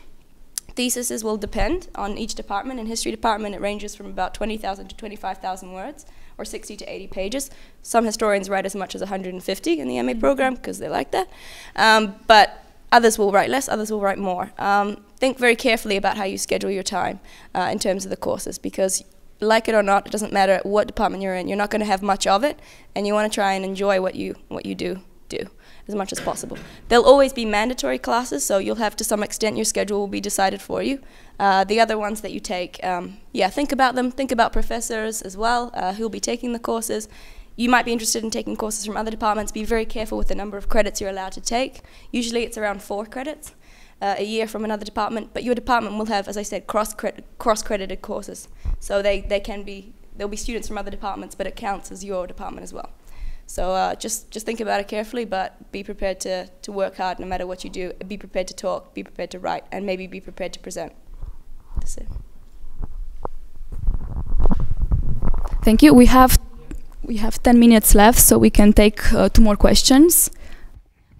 Theses will depend on each department. In history department, it ranges from about 20,000 to 25,000 words, or 60 to 80 pages. Some historians write as much as 150 in the MA program, because they like that. But others will write less, others will write more. Think very carefully about how you schedule your time in terms of the courses, because like it or not, it doesn't matter what department you're in, you're not going to have much of it, and you want to try and enjoy what you do as much as possible. There'll always be mandatory classes, so you'll have, to some extent, your schedule will be decided for you. The other ones that you take, think about them, think about professors as well, who'll be taking the courses. You might be interested in taking courses from other departments. Be very careful with the number of credits you're allowed to take. Usually it's around 4 credits a year from another department, but your department will have, as I said, cross-credited courses. So there'll be students from other departments, but it counts as your department as well. So just think about it carefully, but be prepared to work hard no matter what you do. Be prepared to talk, be prepared to write, and maybe be prepared to present. That's it. Thank you. We have 10 minutes left, so we can take 2 more questions.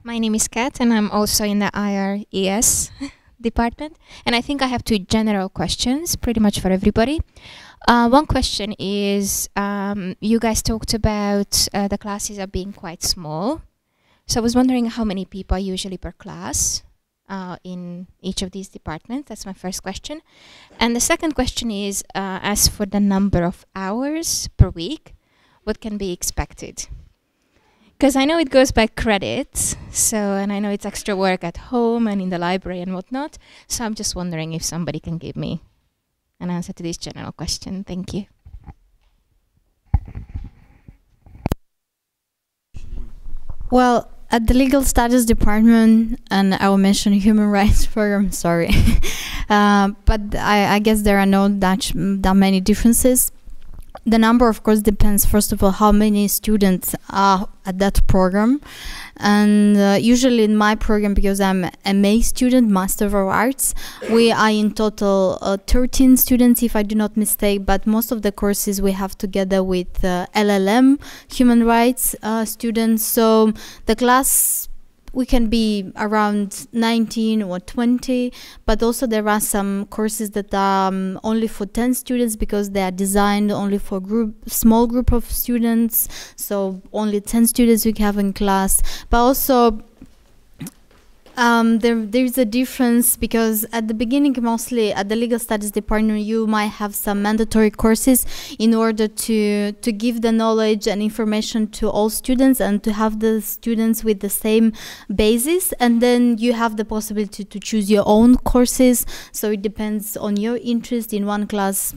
My name is Kat, and I'm also in the IRES department. And I think I have 2 general questions, pretty much for everybody. One question is, you guys talked about the classes are being quite small. So I was wondering how many people are usually per class in each of these departments. That's my first question. And the second question is, as for the number of hours per week, what can be expected? Because I know it goes by credits, and I know it's extra work at home and in the library and whatnot. So I'm just wondering if somebody can give me an answer to this general question. Thank you. Well, at the Legal Studies Department, and I will mention Human Rights Program, sorry, but I guess there are not that many differences. The number, of course, depends, first of all, how many students are at that program. And usually in my program, because I'm a MA student, Master of Arts, we are in total 13 students, if I do not mistake, but most of the courses we have together with LLM, human rights students. So the class, we can be around 19 or 20, but also there are some courses that are only for 10 students because they are designed only for small group of students, so only 10 students we have in class. But also there is a difference because at the beginning, mostly at the Legal Studies Department, you might have some mandatory courses in order to give the knowledge and information to all students and to have the students with the same basis. And then you have the possibility to choose your own courses. So it depends on your interest. In one class,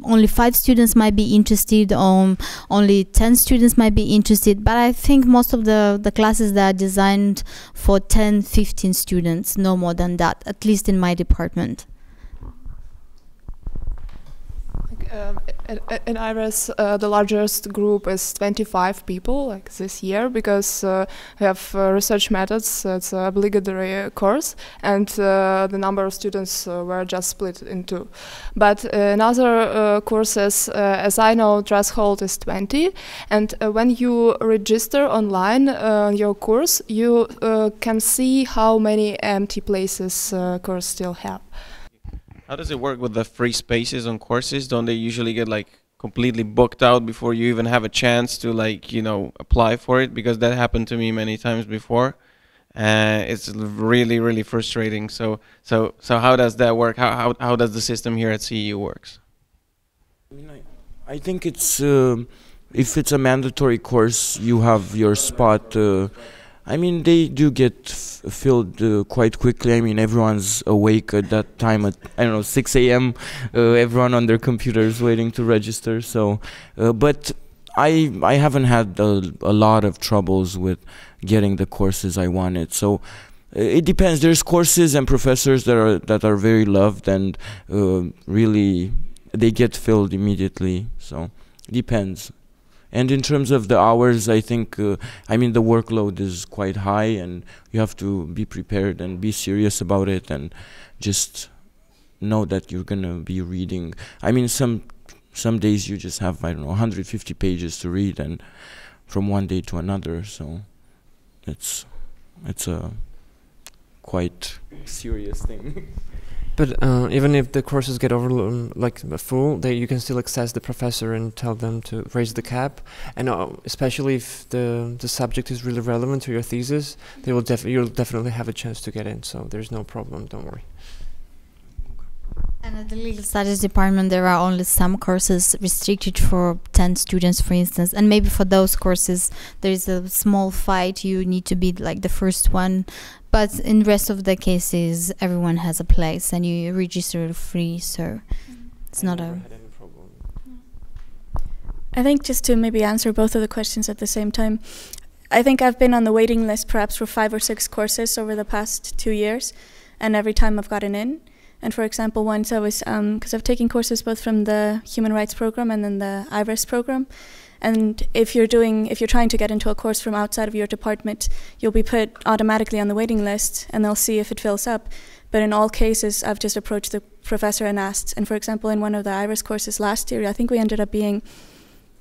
only 5 students might be interested, only 10 students might be interested, but I think most of the classes that are designed for 10-15 students, no more than that, at least in my department. In IRIS, the largest group is 25 people, like this year, because we have research methods. It's an obligatory course, and the number of students were just split in 2. But in other courses, as I know, threshold is 20, and when you register online your course, you can see how many empty places course still have. How does it work with the free spaces on courses? Don't they usually get like completely booked out before you even have a chance to, like, you know, apply for it? Because that happened to me many times before. It's really, really frustrating. So how does that work? How does the system here at CEU works? I think it's if it's a mandatory course, you have your spot. I mean, they do get filled quite quickly. I mean, everyone's awake at that time at, I don't know, 6 a.m. Everyone on their computers waiting to register. So, but I haven't had a lot of troubles with getting the courses I wanted. So it depends. There's courses and professors that are very loved and really they get filled immediately. So it depends. And in terms of the hours, I think, I mean, the workload is quite high and you have to be prepared and be serious about it and just know that you're going to be reading. I mean, some days you just have, I don't know, 150 pages to read and from one day to another. So it's a quite serious thing. But even if the courses get full, you can still access the professor and tell them to raise the cap. And especially if the subject is really relevant to your thesis, you'll definitely have a chance to get in. So there's no problem. Don't worry. And at the Legal Studies Department, there are only some courses restricted for 10 students, for instance. And maybe for those courses, there is a small fight. You need to be like the first one. But in the rest of the cases, everyone has a place and you register free, so it's not a... I think just to maybe answer both of the questions at the same time, I think I've been on the waiting list perhaps for 5 or 6 courses over the past 2 years, and every time I've gotten in. And for example, once I was, because I've taken courses both from the Human Rights Program and then the IRIS program, and if you're trying to get into a course from outside of your department, you'll be put automatically on the waiting list and they'll see if it fills up. But in all cases, I've just approached the professor and asked. And for example, in one of the IRIS courses last year, I think we ended up being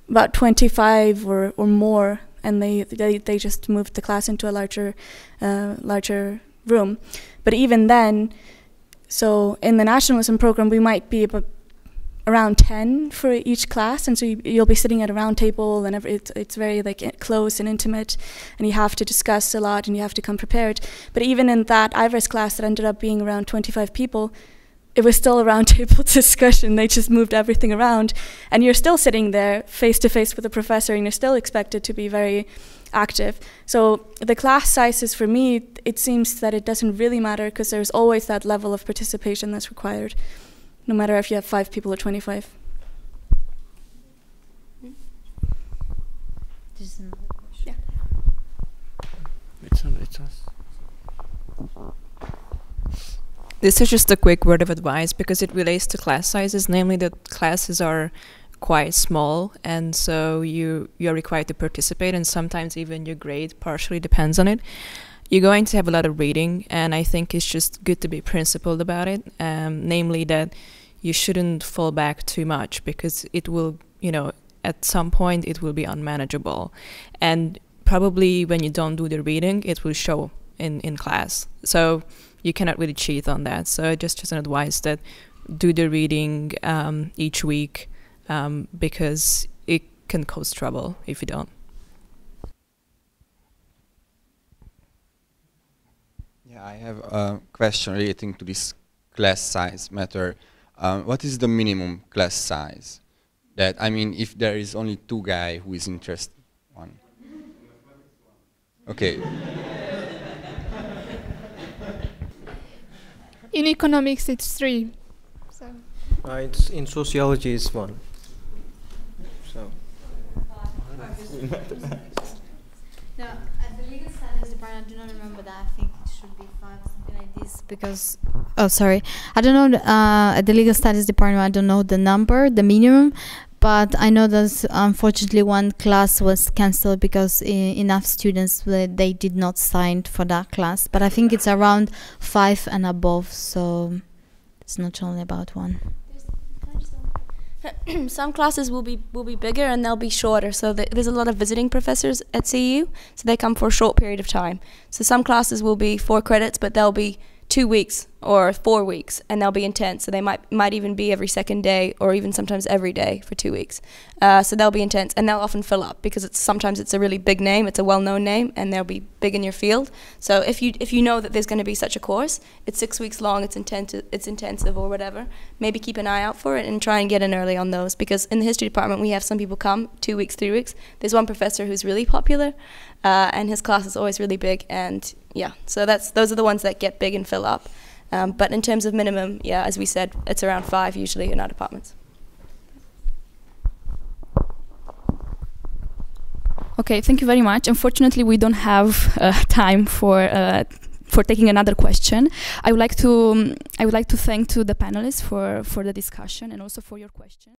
about 25 or more, and they just moved the class into a larger room. But even then, so in the nationalism program, we might be around 10 for each class, and so you'll be sitting at a round table, and it's very like close and intimate, and you have to discuss a lot and you have to come prepared. But even in that IVERS class that ended up being around 25 people, it was still a round table discussion. They just moved everything around, and you're still sitting there face to face with the professor, and you're still expected to be very active. So the class sizes, for me, it seems that it doesn't really matter, because there's always that level of participation that's required, no matter if you have 5 people or 25. Yeah. It's us. This is just a quick word of advice because it relates to class sizes, namely that classes are quite small, and so you are required to participate, and sometimes even your grade partially depends on it. You're going to have a lot of reading, and I think it's just good to be principled about it, namely that you shouldn't fall back too much, because it will, at some point it will be unmanageable, and probably when you don't do the reading, it will show in class. So you cannot really cheat on that. So just an advice that do the reading each week, because it can cause trouble if you don't. Yeah, I have a question relating to this class size matter. What is the minimum class size? That, I mean, if there is only 2 guys who is interested, 1. Okay. In economics, it's 3. So. It's in sociology, it's 1. So. No, at the legal studies department, I do not remember that. I think it should be 5, something like this. Because, I don't know. At the legal studies department, I don't know the number, the minimum. But I know that unfortunately one class was cancelled because enough students they did not sign for that class. But I think it's around 5 and above, so it's not only about 1. Some classes will be bigger and they'll be shorter. So there's a lot of visiting professors at CEU, so they come for a short period of time. So some classes will be 4 credits, but they'll be 2 weeks or 4 weeks, and they'll be intense. So they might even be every second day, or even sometimes every day for 2 weeks. So they'll be intense, and they'll often fill up because sometimes it's a really big name, it's a well-known name, and they'll be big in your field. So if you know that there's going to be such a course, it's 6 weeks long, it's intensive or whatever, maybe keep an eye out for it and try and get in early on those, because in the history department we have some people come 2 weeks, 3 weeks. There's one professor who's really popular, and his class is always really big, and yeah, so those are the ones that get big and fill up. But in terms of minimum, yeah, as we said, it's around 5 usually in our departments. Okay, thank you very much. Unfortunately, we don't have time for taking another question. I would like to thank to the panelists for the discussion and also for your questions.